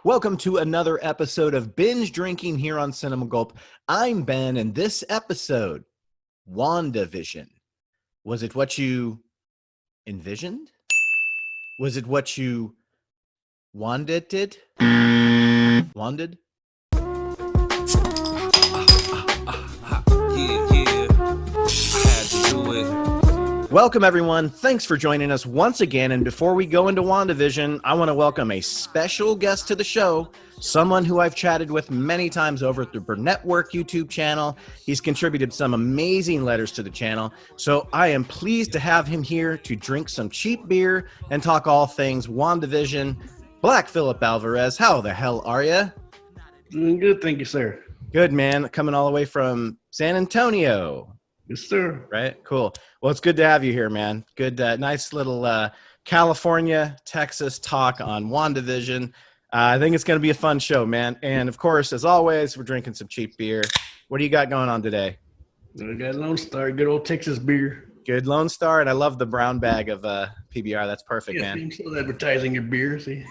Welcome to another episode of Binge Drinking here on Cinema Gulp. I'm Ben, and this episode, Wandavision. Was it what you envisioned? Was it what you wanted? Wanted? Welcome, everyone. Thanks for joining us once again. And before we go into WandaVision, I want to welcome a special guest to the show, someone who I've chatted with many times over at the Burn Network YouTube channel. He's contributed some amazing letters to the channel. So I am pleased to have him here to drink some cheap beer and talk all things WandaVision. Black Phillip Alvarez, how the hell are you? Doing good, thank you, sir. Good, man. Coming all the way from San Antonio. Yes, sir. Right? Cool. Well, it's good to have you here, man. Good, nice little California, Texas talk on WandaVision. I think it's going to be a fun show, man. And, of course, as always, we're drinking some cheap beer. What do you got going on today? We got Lone Star, good old Texas beer. Good Lone Star, and I love the brown bag of PBR. That's perfect, man. I'm still advertising your beer, see?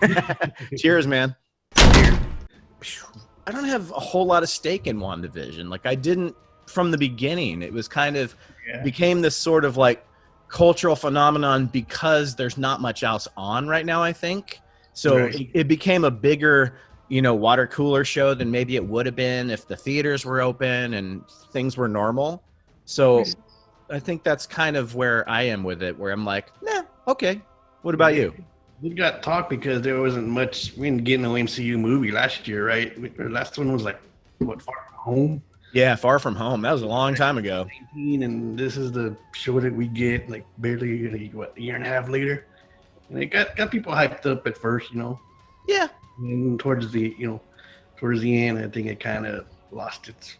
Cheers, man. I don't have a whole lot of stake in WandaVision. Like, I didn't from the beginning. It was kind of became this sort of like cultural phenomenon because there's not much else on right now, I think. So Right. it became a bigger, water cooler show than maybe it would have been if the theaters were open and things were normal. So I think that's kind of where I am with it, where I'm like, nah, okay. What about you? We got talk because there wasn't much. We didn't get no MCU movie last year, right? Our last one was like, what, Far From Home? Yeah, Far From Home. That was a long time ago. 19, and this is the show that we get like barely, a year and a half later. And it got people hyped up at first, Yeah. And towards the end, I think it kind of lost its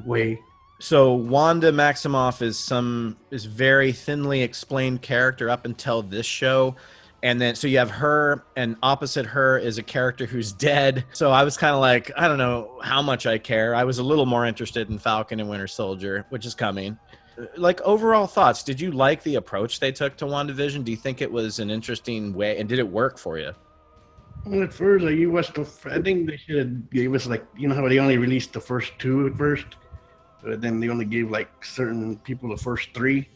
way. So Wanda Maximoff is very thinly explained character up until this show. And then, so you have her, and opposite her is a character who's dead. So I was kind of like, I don't know how much I care. I was a little more interested in Falcon and Winter Soldier, which is coming. Like, overall thoughts, did you like the approach they took to WandaVision? Do you think it was an interesting way, and did it work for you? Well, at first, you watched I think they should have gave us, like, how they only released the first two at first, but then they only gave, like, certain people the first three.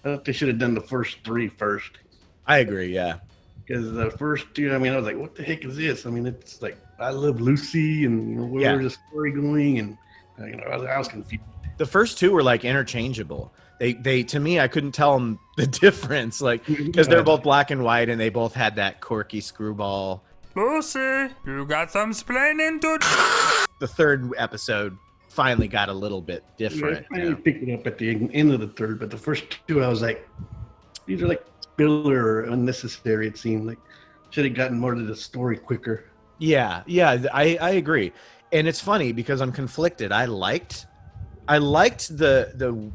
I thought they should have done the first three first. I agree, yeah. Because the first two, I was like, what the heck is this? It's like, I Love Lucy, and where's the story going? And, I was confused. The first two were, like, interchangeable. They to me, I couldn't tell them the difference, like, because they're both black and white, and they both had that quirky screwball. Lucy, you got some splaining to do. The third episode finally got a little bit different. I finally picked it up at the end of the third, but the first two, I was like, these are like filler or unnecessary. It seemed like should have gotten more to the story quicker. Yeah, I agree. And it's funny because I'm conflicted. I liked the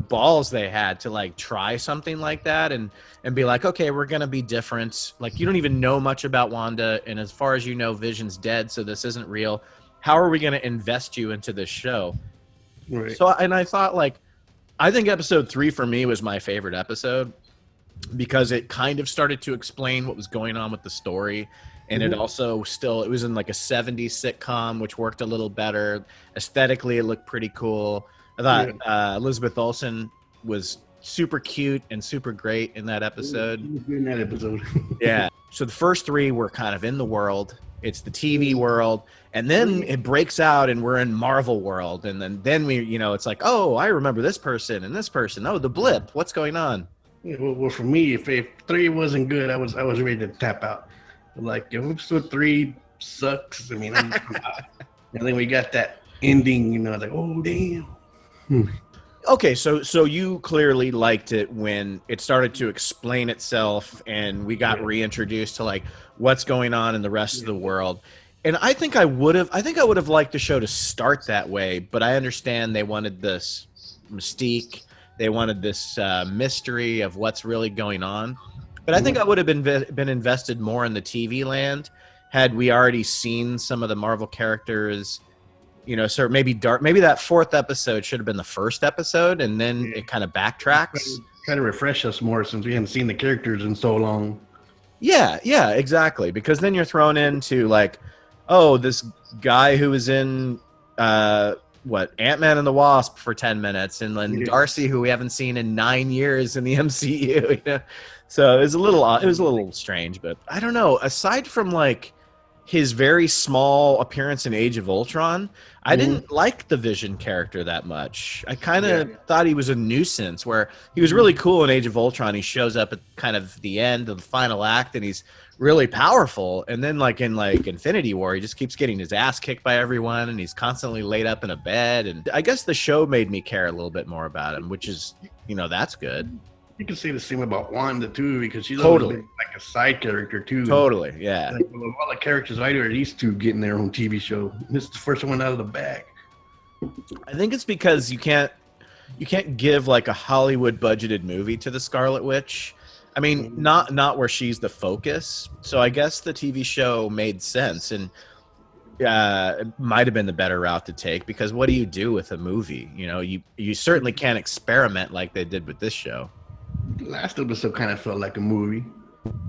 balls they had to, like, try something like that and be like, okay, we're gonna be different. Like, you don't even know much about Wanda, and as far as you know, Vision's dead, so this isn't real. How are we gonna invest you into this show? Right. So, and I thought, like, I think episode 3 for me was my favorite episode because it kind of started to explain what was going on with the story. And it also it was in like a 70s sitcom, which worked a little better. Aesthetically, it looked pretty cool. I thought Elizabeth Olsen was super cute and super great in that episode. In that episode. Yeah. So the first 3 were kind of in the world. It's the TV world. And then it breaks out and we're in Marvel world. And then we, it's like, oh, I remember this person and this person. Oh, the blip. What's going on? Yeah, well, for me, if 3 wasn't good, I was ready to tap out. Like, if episode 3 sucks, I'm out. And then we got that ending, like, oh, damn. Okay, so you clearly liked it when it started to explain itself and we got reintroduced to, like, what's going on in the rest of the world. And I think I would have liked the show to start that way, but I understand they wanted this mystique. They wanted this mystery of what's really going on. But I think I would have been invested more in the TV land had we already seen some of the Marvel characters, so maybe that 4th episode should have been the first episode, and then it kind of backtracks. Kind of refresh us more since we hadn't seen the characters in so long. Yeah, exactly. Because then you're thrown into, like, oh, this guy who was in Ant-Man and the Wasp for 10 minutes, and then Darcy, who we haven't seen in 9 years in the MCU. You know? So it was a little strange, but I don't know. Aside from like his very small appearance in Age of Ultron, I didn't like the Vision character that much. I kind of thought he was a nuisance, where he was really cool in Age of Ultron. He shows up at kind of the end of the final act, and he's really powerful. And then like in like Infinity War, he just keeps getting his ass kicked by everyone, and he's constantly laid up in a bed. And I guess the show made me care a little bit more about him, which is, that's good. You can say the same about Wanda too, because she's totally always been like a side character too. Totally, yeah. Like, well, all the characters I are used to getting their own TV show. This is the first one out of the bag. I think it's because you can't give like a Hollywood budgeted movie to the Scarlet Witch. I mean, not where she's the focus. So I guess the TV show made sense, and it might have been the better route to take, because what do you do with a movie? You certainly can't experiment like they did with this show. The last episode kind of felt like a movie.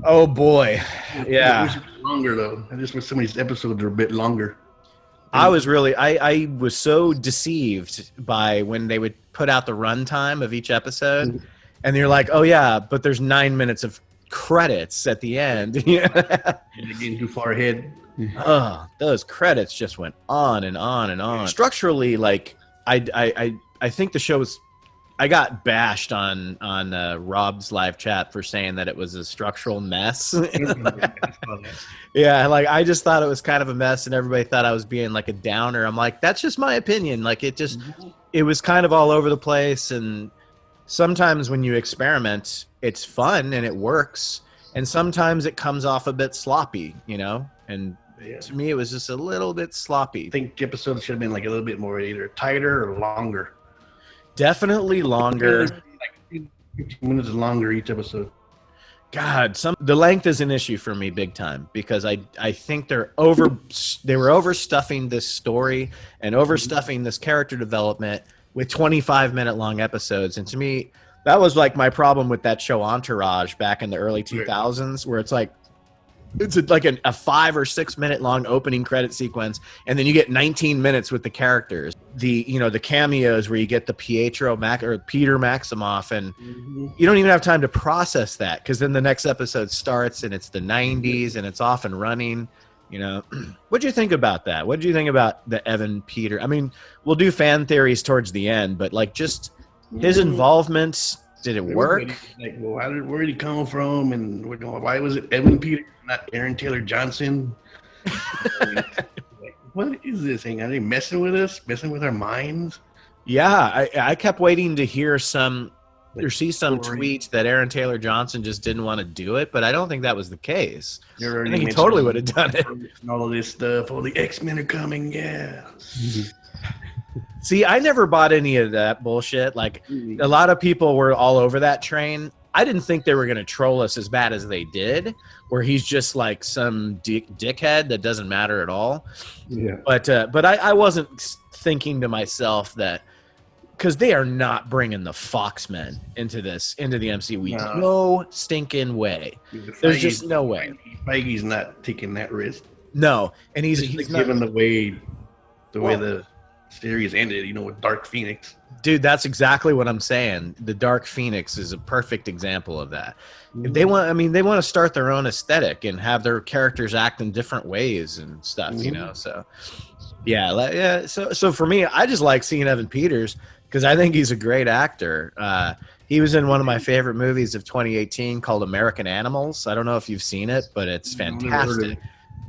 Oh boy, yeah. I wish it was longer though. I just wish some of these episodes are a bit longer. I was so deceived by when they would put out the runtime of each episode, and you're like, oh yeah, but there's 9 minutes of credits at the end. You're getting too far ahead. Oh, those credits just went on and on and on. Structurally, like I think the show was. I got bashed on Rob's live chat for saying that it was a structural mess. Yeah, like I just thought it was kind of a mess, and everybody thought I was being like a downer. I'm like, that's just my opinion. Like it was kind of all over the place, and sometimes when you experiment, it's fun and it works, and sometimes it comes off a bit sloppy, And to me, it was just a little bit sloppy. I think the episodes should have been like a little bit more either tighter or longer. Definitely longer. Like 15 minutes longer each episode. God, the length is an issue for me big time, because I think they were overstuffing this story and overstuffing this character development with 25-minute long episodes. And to me, that was like my problem with that show Entourage back in the early 2000s, where it's like a 5 or 6 minute long opening credit sequence, and then you get 19 minutes with the characters. The cameos where you get the Peter Maximoff, and you don't even have time to process that, because then the next episode starts and it's the 90s and it's off and running. What'd you think about that? What did you think about the Evan Peter? I mean, we'll do fan theories towards the end, but like just his involvement. Did it work? Like, well, where did he come from? And why was it Evan Peter, not Aaron Taylor Johnson? Like, what is this thing? Are they messing with us? Messing with our minds? Yeah, I kept waiting to hear some tweets that Aaron Taylor Johnson just didn't want to do it, but I don't think that was the case. I think he totally would have done it. And all of this stuff. Oh, the X-Men are coming, yeah. See, I never bought any of that bullshit. Like, a lot of people were all over that train. I didn't think they were going to troll us as bad as they did, where he's just like some dickhead that doesn't matter at all. Yeah. But I wasn't thinking to myself that, because they are not bringing the Foxmen into the MCU. No stinking way. There's just no way. Feige's not taking that risk. No, and he's not given the way the series ended, with Dark Phoenix. Dude, that's exactly what I'm saying. The Dark Phoenix is a perfect example of that. If they want to start their own aesthetic and have their characters act in different ways and stuff, So, yeah. So for me, I just like seeing Evan Peters because I think he's a great actor. He was in one of my favorite movies of 2018 called American Animals. I don't know if you've seen it, but it's fantastic.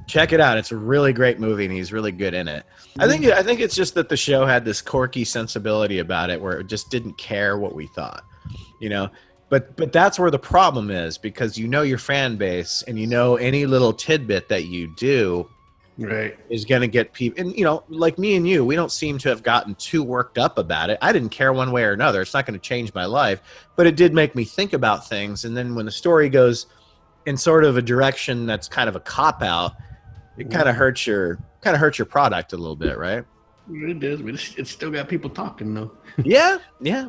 Check it out. It's a really great movie, and he's really good in it. I think it's just that the show had this quirky sensibility about it where it just didn't care what we thought, But that's where the problem is, because your fan base, and any little tidbit that you do is going to get people. And, like me and you, we don't seem to have gotten too worked up about it. I didn't care one way or another. It's not going to change my life, but it did make me think about things. And then when the story goes in sort of a direction that's kind of a cop-out, it kind of hurts your product a little bit, right? It does, but it's still got people talking though. Yeah.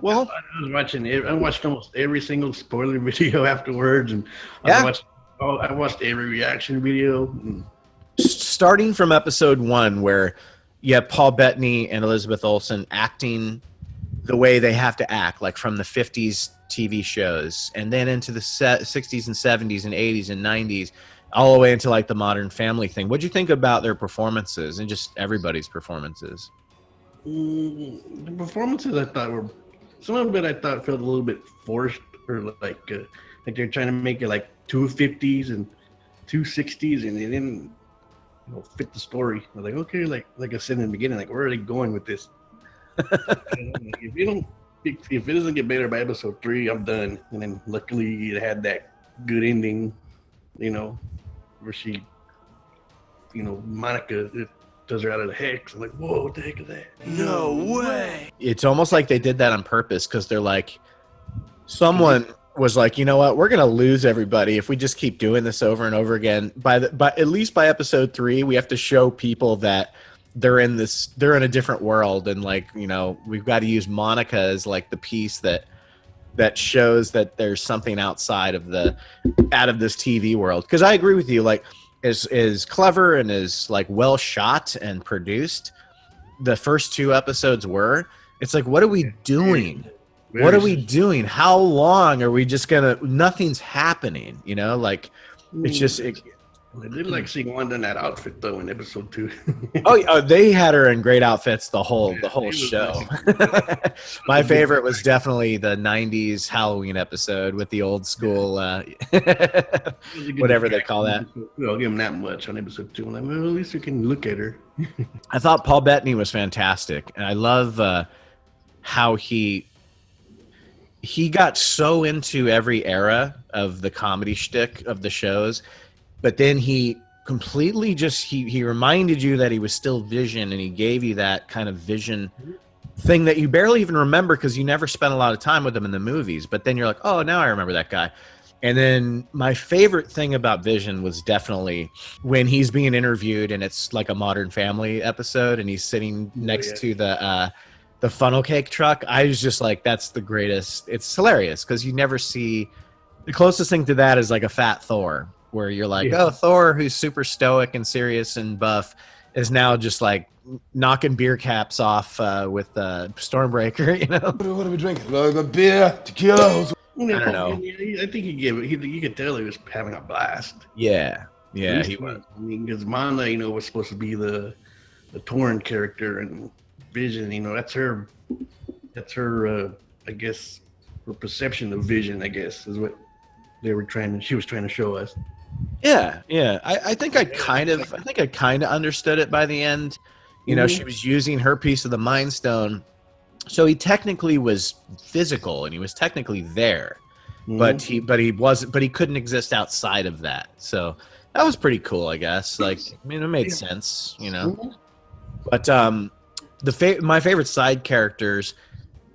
Well, I watched almost every single spoiler video afterwards, and I watched every reaction video. starting from episode 1, where you have Paul Bettany and Elizabeth Olsen acting the way they have to act, like from the 50s TV shows, and then into the 60s and 70s and 80s and 90s, all the way into like the Modern Family thing. What'd you think about their performances and just everybody's performances? The performances I thought were, some of it I thought felt a little bit forced, or like they're trying to make it like 250s and 260s, and they didn't, fit the story. I was like, okay, like I said in the beginning, like, where are they going with this? if it doesn't get better by episode 3, I'm done. And then luckily it had that good ending, where she, Monica does her out of the hex. I'm like, whoa, what the heck is that? No way. It's almost like they did that on purpose, because they're like, someone was like, you know what, we're gonna lose everybody if we just keep doing this over and over again. But at least by episode 3, we have to show people that they're in a different world, and like, we've got to use Monica as like the piece that shows that there's something outside of this TV world. Because I agree with you, like, is clever and is like well shot and produced, the first 2 episodes were. It's like, what are we doing? What are we doing? How long are we just gonna? Nothing's happening. Like, it's just. I did like seeing Wanda in that outfit though in episode 2. Oh, they had her in great outfits the whole show. My favorite was definitely the '90s Halloween episode with the old school, whatever they call that. I'll give him that much on episode 2. I'm like, well, at least you can look at her. I thought Paul Bettany was fantastic, and I love how he got so into every era of the comedy shtick of the shows. But then he completely just, he reminded you that he was still Vision, and he gave you that kind of Vision thing that you barely even remember because you never spent a lot of time with him in the movies. But then you're like, oh, now I remember that guy. And then my favorite thing about Vision was definitely when he's being interviewed, and it's like a Modern Family episode, and he's sitting next to the funnel cake truck. I was just like, that's the greatest. It's hilarious because you never see, the closest thing to that is like a fat Thor, where you're like, oh, Thor, who's super stoic and serious and buff, is now just like knocking beer caps off with Stormbreaker, What are we drinking? A beer, tequila. I don't know. I think you could tell he was having a blast. Yeah, he was. I mean, because Wanda, was supposed to be the Torn character, and Vision, that's her, I guess, her perception of Vision, I guess, is what she was trying to show us. Yeah. I think I kind of understood it by the end. She was using her piece of the Mind Stone, so he technically was physical and he was technically there, but he couldn't exist outside of that. So that was pretty cool, I guess. Like, I mean, it made sense, But my favorite side characters,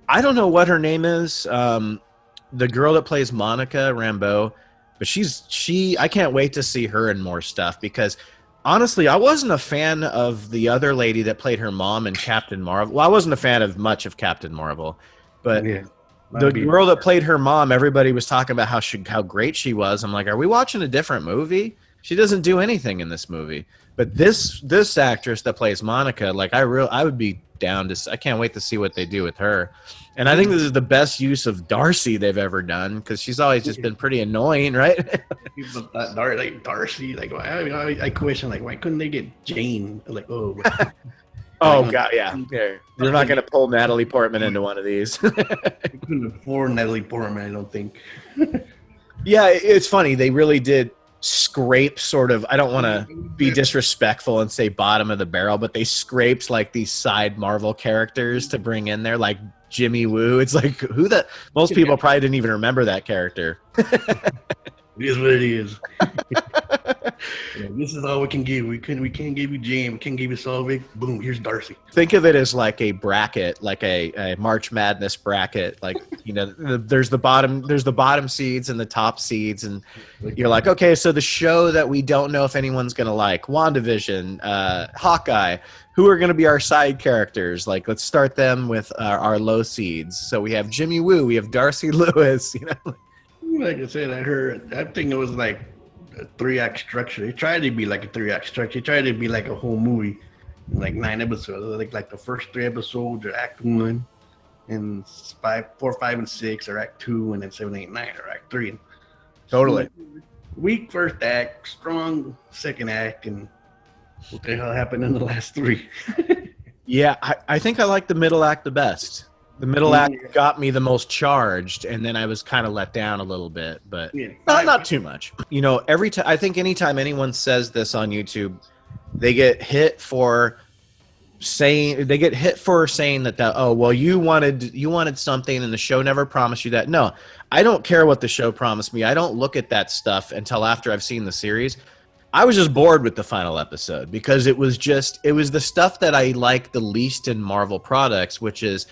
I don't know what her name is. The girl that plays Monica Rambeau, but I can't wait to see her in more stuff, because honestly, I wasn't a fan of the other lady that played her mom in Captain Marvel. Well, I wasn't a fan of much of Captain Marvel, but the girl that played her mom, everybody was talking about how great she was. I'm like, are we watching a different movie? She doesn't do anything in this movie. But this actress that plays Monica, like, I would be down to. I can't wait to see what they do with her. And I think this is the best use of Darcy they've ever done, because she's always just been pretty annoying, right? Darcy, like, I question, like, why couldn't they get Jane? Like, oh. Oh God, yeah. You're not going to pull Natalie Portman into one of these. I couldn't afford Natalie Portman, I don't think. Yeah, it's funny. They really did scrape sort of, I don't want to be disrespectful and say bottom of the barrel, but they scraped like these side Marvel characters to bring in there, like Jimmy Woo. It's like, most people probably didn't even remember that character. It is what it is. This is all we can give. We can't give you Jane. We can't give you Solveig. Boom, here's Darcy. Think of it as like a bracket, like a March Madness bracket. Like, there's the bottom seeds and the top seeds, and you're like, okay, so the show that we don't know if anyone's gonna like, Wandavision, Hawkeye, who are gonna be our side characters? Like, let's start them with our low seeds. So we have Jimmy Woo, we have Darcy Lewis. Like I said, I think it was like a 3-act structure. They tried to be like a 3-act structure. They tried to be like a whole movie, like 9 episodes. Like the first 3 episodes are Act 1, and 4, 5, and 6 are Act 2, and then 7, 8, 9 are Act 3. And Totally. Weak first act, strong second act, and what the hell happened in the last 3? Yeah, I think I like the middle act the best. The middle act got me the most charged, and then I was kind of let down a little bit, but not too much. You know, every time I think anytime anyone says this on YouTube, they get hit for saying that oh well you wanted something and the show never promised you that. No, I don't care what the show promised me. I don't look at that stuff until after I've seen the series. I was just bored with the final episode because it was the stuff that I like the least in Marvel products, which is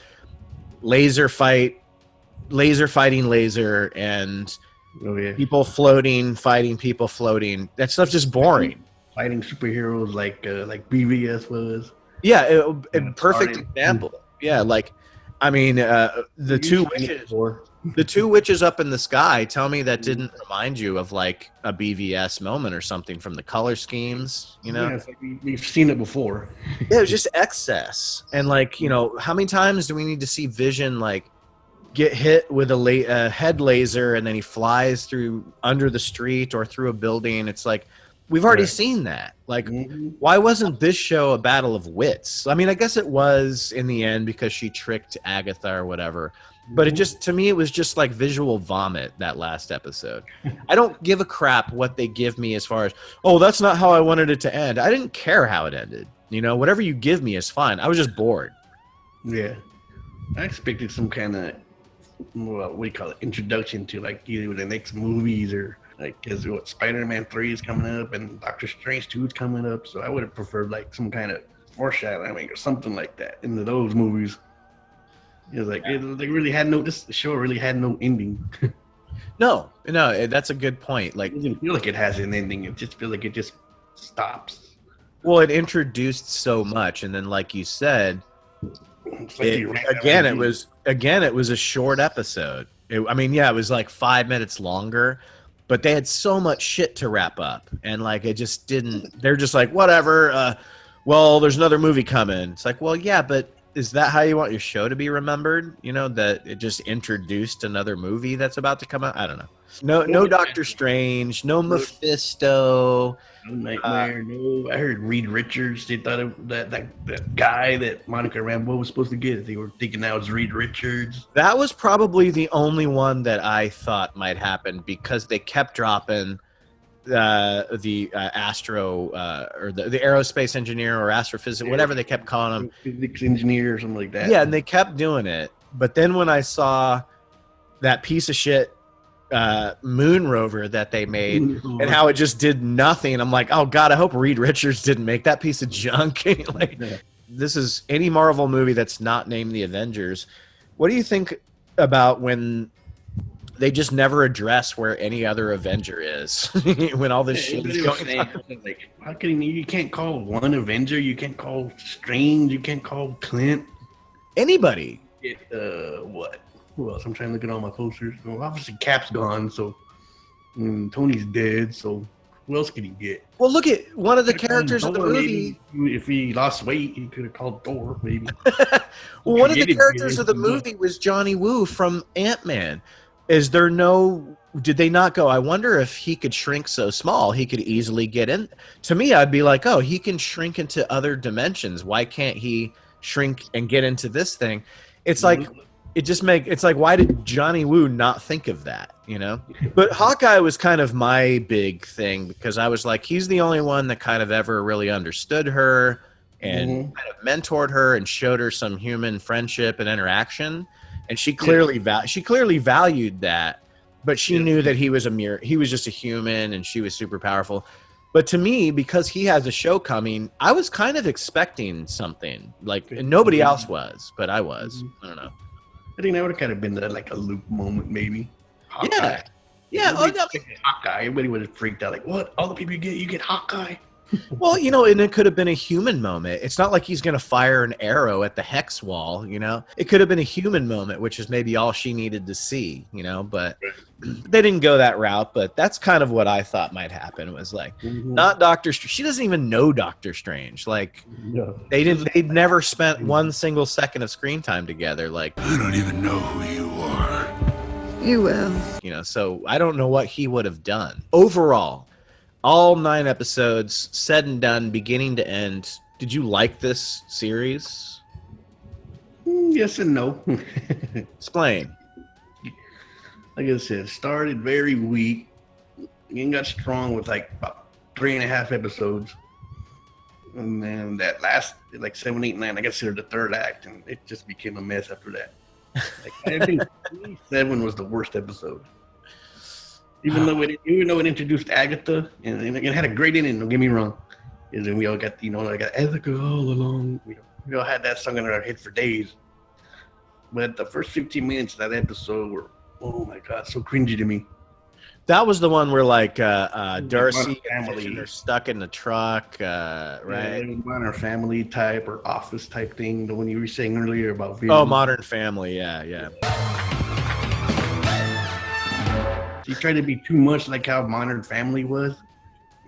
laser fighting laser, and people floating, fighting people floating. That stuff's just boring. Fighting superheroes like BVS was. Yeah, perfect example. Yeah, like, I mean, the two witches up in the sky. Tell me that didn't remind you of like a BVS moment or something from the color schemes, you know? Yeah, it's like we've seen it before. Yeah, it was just excess. And like, you know, how many times do we need to see Vision like get hit with a head laser and then he flies through under the street or through a building? It's like, we've already seen that. Like, why wasn't this show a battle of wits? I mean, I guess it was in the end because she tricked Agatha or whatever. But to me, it was just like visual vomit, that last episode. I don't give a crap what they give me as far as, oh, that's not how I wanted it to end. I didn't care how it ended. You know, whatever you give me is fine. I was just bored. Yeah. I expected some kind of, what do you call it, introduction to like either the next movies or like, because what, Spider-Man 3 is coming up and Doctor Strange 2 is coming up. So I would have preferred like some kind of foreshadowing or something like that into those movies. It was like, the show really had no ending. No, that's a good point. Like, It doesn't feel like it has an ending. It just feels like it just stops. well, it introduced so much, and then, like you said, It's like it was a short episode. It was like 5 minutes longer, but they had so much shit to wrap up, and like it just didn't. They're just like, whatever. Well, there's another movie coming. It's like, well, yeah, but is that how you want your show to be remembered? You know, that it just introduced another movie that's about to come out? I don't know. No Doctor Strange, no Mephisto. No Nightmare, no. I heard Reed Richards. They thought that guy that Monica Rambeau was supposed to get. They were thinking that was Reed Richards. That was probably the only one that I thought might happen because they kept dropping the astro or the aerospace engineer or astrophysics, whatever they kept calling him, physics engineer or something like that. Yeah, and they kept doing it. But then when I saw that piece of shit moon rover that they made and how it just did nothing, I'm like, oh god, I hope Reed Richards didn't make that piece of junk. This is any Marvel movie that's not named the Avengers. What do you think about when they just never address where any other Avenger is when all this shit is going on? Like, how can you can't call one Avenger? You can't call Strange. You can't call Clint. Anybody? What? Who else? I'm trying to look at all my posters. Well, obviously Cap's gone, so Tony's dead. So who else could he get? Well, look at one of the characters in the movie. Maybe. If he lost weight, he could have called Thor, maybe. Well, one of the characters of the movie was Johnny Woo from Ant-Man. Did they not go, I wonder if he could shrink so small he could easily get in? To me, I'd be like, oh, he can shrink into other dimensions. Why can't he shrink and get into this thing? It's like, it's like, why did Johnny Woo not think of that, you know? But Hawkeye was kind of my big thing because I was like, he's the only one that kind of ever really understood her and kind of mentored her and showed her some human friendship and interaction. And she clearly valued that, but she knew that he was just a human and she was super powerful. But to me, because he has a show coming, I was kind of expecting something like, and nobody else was, but I was. I don't know. I think that would have kind of been like a Luke moment, maybe. Hawkeye. Yeah. Hawkeye. Everybody would have freaked out, like, what? All the people you get Hawkeye. Well, and it could have been a human moment. It's not like he's going to fire an arrow at the hex wall, It could have been a human moment, which is maybe all she needed to see, but they didn't go that route. But that's kind of what I thought might happen. It was like, not Doctor Strange. She doesn't even know Doctor Strange. Like, they'd never spent one single second of screen time together. Like, I don't even know who you are. You will. So I don't know what he would have done. Overall, all 9 episodes, said and done, beginning to end. Did you like this series? Yes and no. Explain. Like I said, started very weak and got strong with like about 3.5 episodes. And then that last, like 7, 8, 9, I considered the third act, and it just became a mess after that. Like, I think 7 was the worst episode. Even though it introduced Agatha, and it had a great ending, don't get me wrong. And then we all got, I got Agatha all along. We all had that song in our head for days. But the first 15 minutes of that episode were, oh my God, so cringy to me. That was the one where like Darcy and Vision are stuck in the truck, right? Yeah, Modern Family type or Office type thing. The one you were saying earlier about Vision. Oh, Modern Family, yeah. She tried to be too much like how Modern Family was,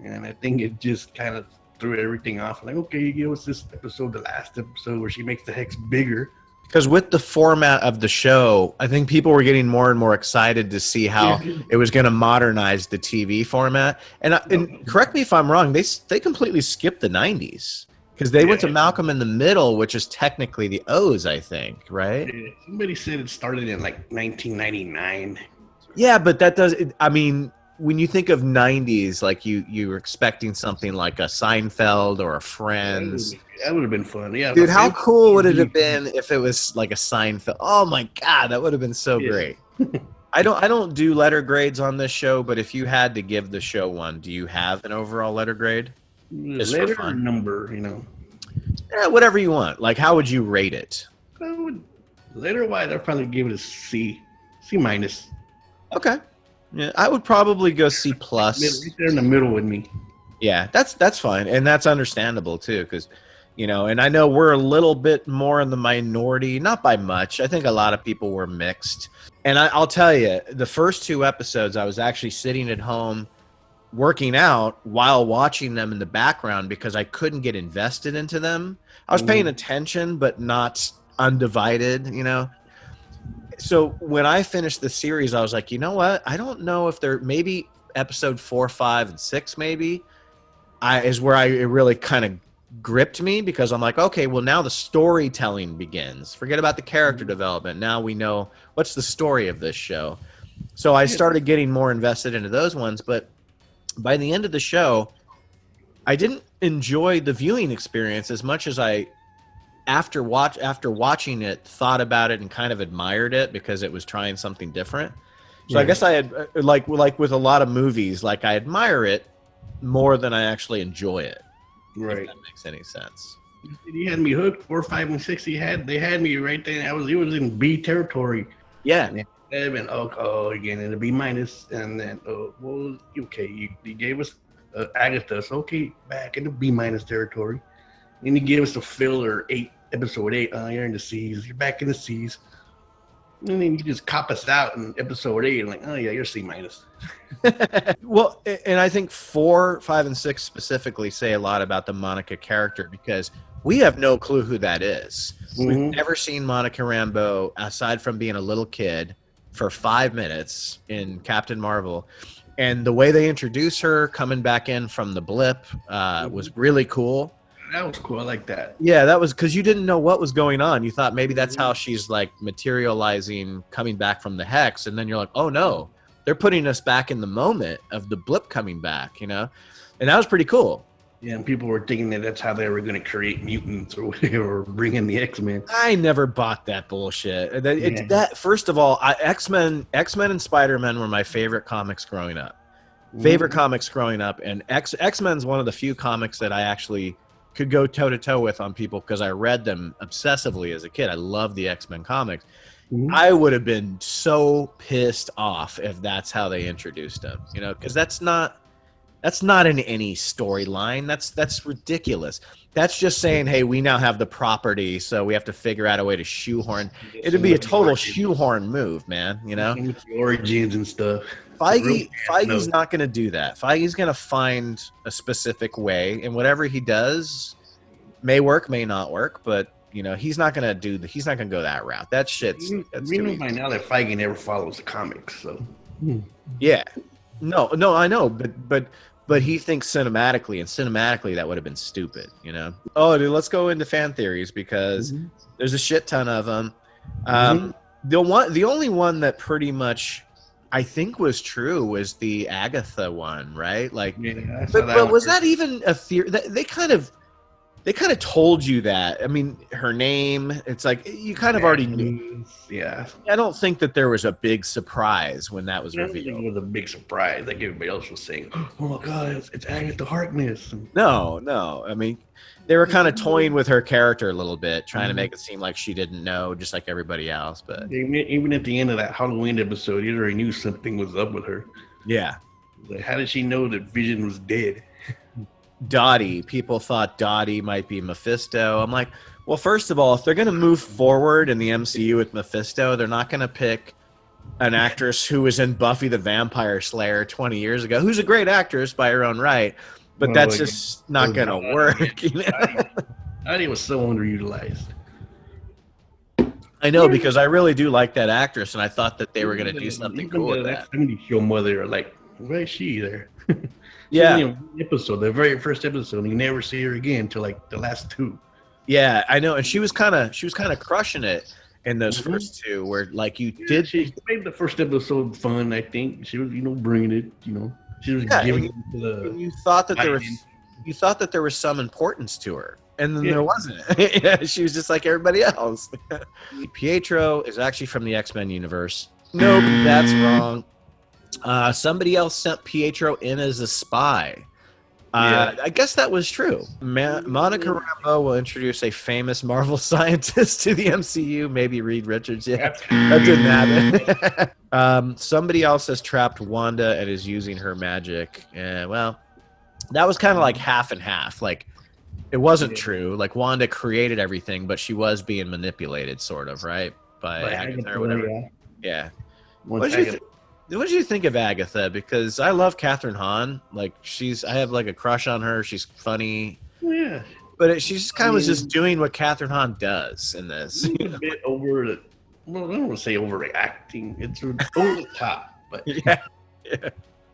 and I think it just kind of threw everything off. Like, okay, you give us this episode, the last episode, where she makes the hex bigger. Because with the format of the show, I think people were getting more and more excited to see how it was going to modernize the TV format. And correct me if I'm wrong, they completely skipped the 90s. Because they went to Malcolm in the Middle, which is technically the O's, I think, right? Yeah, somebody said it started in like 1999. Yeah, but that does. I mean, when you think of 90s, like you were expecting something like a Seinfeld or a Friends. That would have been fun. Yeah, dude, how cool would it have been if it was like a Seinfeld? Oh my God, that would have been so great. I don't do letter grades on this show, but if you had to give the show one, do you have an overall letter grade? Just letter for fun. or number, Yeah, whatever you want. Like, how would you rate it? Letter wise, I'd probably give it a C minus. Okay. Yeah, I would probably go C plus. Right there in the middle with me. Yeah, that's fine, and that's understandable too, because and I know we're a little bit more in the minority, not by much. I think a lot of people were mixed, and I'll tell you, the first 2 episodes, I was actually sitting at home working out while watching them in the background because I couldn't get invested into them. I was paying attention, but not undivided, So when I finished the series, I was like, you know what? I don't know if maybe episode 4, 5, and 6 maybe is where it really kind of gripped me, because I'm like, okay, well, now the storytelling begins. Forget about the character development. Now we know what's the story of this show. So I started getting more invested into those ones, but by the end of the show, I didn't enjoy the viewing experience as much as I after watching it, thought about it and kind of admired it because it was trying something different. So I guess I had like with a lot of movies, like I admire it more than I actually enjoy it. Right. If that makes any sense. You had me hooked. 4, 5, and 6. They had me right there. It was in B territory. Yeah. And then again in the B minus, and then okay, you gave us Agatha, so okay, back in the B minus territory. And you gave us the filler episode 8. You're in the C's. You're back in the C's. And then you just cop us out in episode 8. And like, oh yeah, you're C minus. Well, and I think 4, 5, and 6 specifically say a lot about the Monica character, because we have no clue who that is. We've never seen Monica Rambeau aside from being a little kid for 5 minutes in Captain Marvel. And the way they introduce her coming back in from the blip was really cool. That was cool. I like that. Yeah, that was because you didn't know what was going on. You thought maybe that's how she's like materializing, coming back from the hex. And then you're like, oh no, they're putting us back in the moment of the blip coming back, And that was pretty cool. Yeah, and people were thinking that that's how they were going to create mutants or whatever, or bring in the X-Men. I never bought that bullshit. That first of all, X-Men and Spider-Man were my favorite comics growing up. And X-Men's one of the few comics that I actually could go toe-to-toe with on people because I read them obsessively as a kid. I love the X-Men comics. I would have been so pissed off if that's how they introduced them, because that's not That's not in any storyline. That's ridiculous. That's just saying, hey, we now have the property, so we have to figure out a way to shoehorn. It'd be a total shoehorn move, man. You know, with the origins and stuff. Feige's not going to do that. Feige's going to find a specific way, and whatever he does may work, may not work, but you know, he's not going to he's not going to go that route. That shit's. We know by now that Feige never follows the comics, so. Yeah, no, I know, but he thinks cinematically, and cinematically that would have been stupid, you know. Oh, dude, let's go into fan theories because there's a shit ton of them. The only one that pretty much I think was true was the Agatha one, right? Like, Yeah, but was that even a theory? They kind of told you that. I mean, her name, it's like you kind of already knew. Yeah. I don't think that there was a big surprise when that was I don't think revealed. it was a big surprise like everybody else was saying. Oh my God, it's Agatha Harkness. No. I mean, they were kind of toying with her character a little bit, trying to make it seem like she didn't know, just like everybody else. But Even at the end of that Halloween episode, you already knew something was up with her. yeah, Like, how did she know that Vision was dead? Dottie. People thought Dottie might be Mephisto. I'm like, well, first of all, if they're going to move forward in the MCU with Mephisto, they're not going to pick an actress who was in Buffy the Vampire Slayer 20 years ago, who's a great actress by her own right, but that's just not going to work. You know? Dottie was so underutilized. I know, because I really do like that actress, and I thought that they were going to do something cool with that. 70 show mother, like, where is she there? Yeah. The very first episode, and you never see her again until like the last two. Yeah, I know, and she was kind of crushing it in those first two, where like She made the first episode fun. I think she was, bringing it. She was giving it to the. You thought that there was some importance to her, and then there wasn't. Yeah, she was just like everybody else. Pietro is actually from the X-Men universe. Nope, that's wrong. Somebody else sent Pietro in as a spy. I guess that was true. Monica Rambeau will introduce a famous Marvel scientist to the MCU. Maybe Reed Richards. Yeah, that didn't happen. Somebody else has trapped Wanda and is using her magic. Well, that was kind of like half and half. Like, it wasn't true. Like, Wanda created everything, but she was being manipulated, sort of, right? By Agatha or whatever. Yeah. What did you think of Agatha? Because I love Catherine Hahn. Like, I have like a crush on her. She's funny. Yeah. But she's kind of was just doing what Catherine Hahn does in this. A bit over the. Well, I don't want to say overreacting. It's over the top, but Yeah.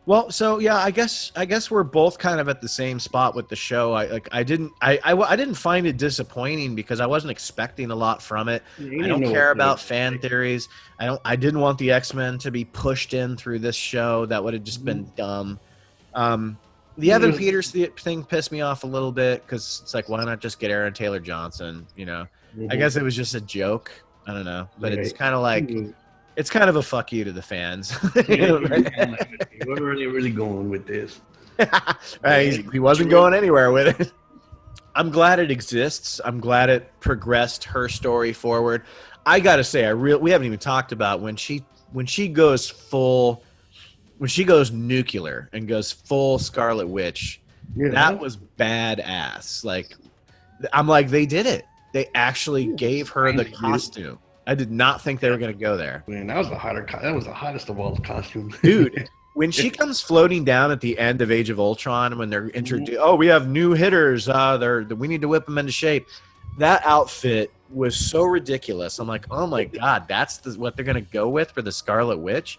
Well, so yeah, I guess we're both kind of at the same spot with the show. I didn't find it disappointing because I wasn't expecting a lot from it. I don't care about fan theories. I didn't want the X-Men to be pushed in through this show. That would have just been dumb. The Evan Peters thing pissed me off a little bit because it's like, why not just get Aaron Taylor Johnson? I guess it was just a joke. I don't know, but it's kind of like. It's kind of a fuck you to the fans. Where are they really going with this? He wasn't going anywhere with it. I'm glad it exists. I'm glad it progressed her story forward. I gotta say, we haven't even talked about when she goes nuclear and goes full Scarlet Witch. Yeah. That was badass. Like, I'm like, they did it. They actually gave her the costume. I did not think they were going to go there. Man, that was the hottest of all the costumes. Dude, when she comes floating down at the end of Age of Ultron, when they're introduced, we have new hitters. We need to whip them into shape. That outfit was so ridiculous. I'm like, oh my God, that's what they're going to go with for the Scarlet Witch?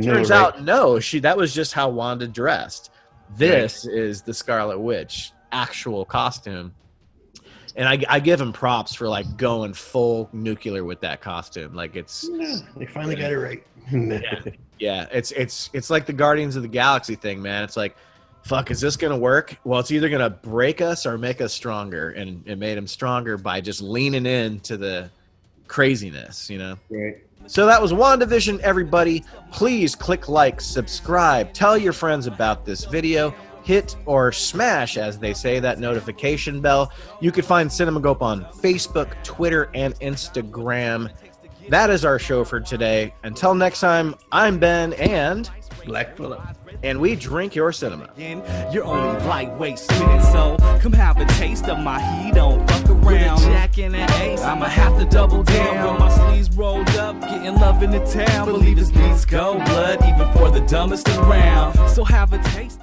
Turns out, no, that was just how Wanda dressed. This is the Scarlet Witch actual costume. And I give him props for like going full nuclear with that costume. Like they finally got it right. Yeah. It's like the Guardians of the Galaxy thing, man. It's like, fuck, is this gonna work? Well, it's either gonna break us or make us stronger, and it made him stronger by just leaning into the craziness, Right. So that was WandaVision, everybody. Please click like, subscribe, tell your friends about this video. Hit or smash, as they say, that notification bell. You can find CinemaGope on Facebook, Twitter, and Instagram. That is our show for today. Until next time, I'm Ben and Black Phillip. and we drink your cinema. You're only lightweight spinning, so come have a taste of my heat. Don't fuck around. With a Jack and an Ace, I'ma have to double down. With my sleeves rolled up, getting love in the town. Believe this beats go blood, even for the dumbest around. So have a taste.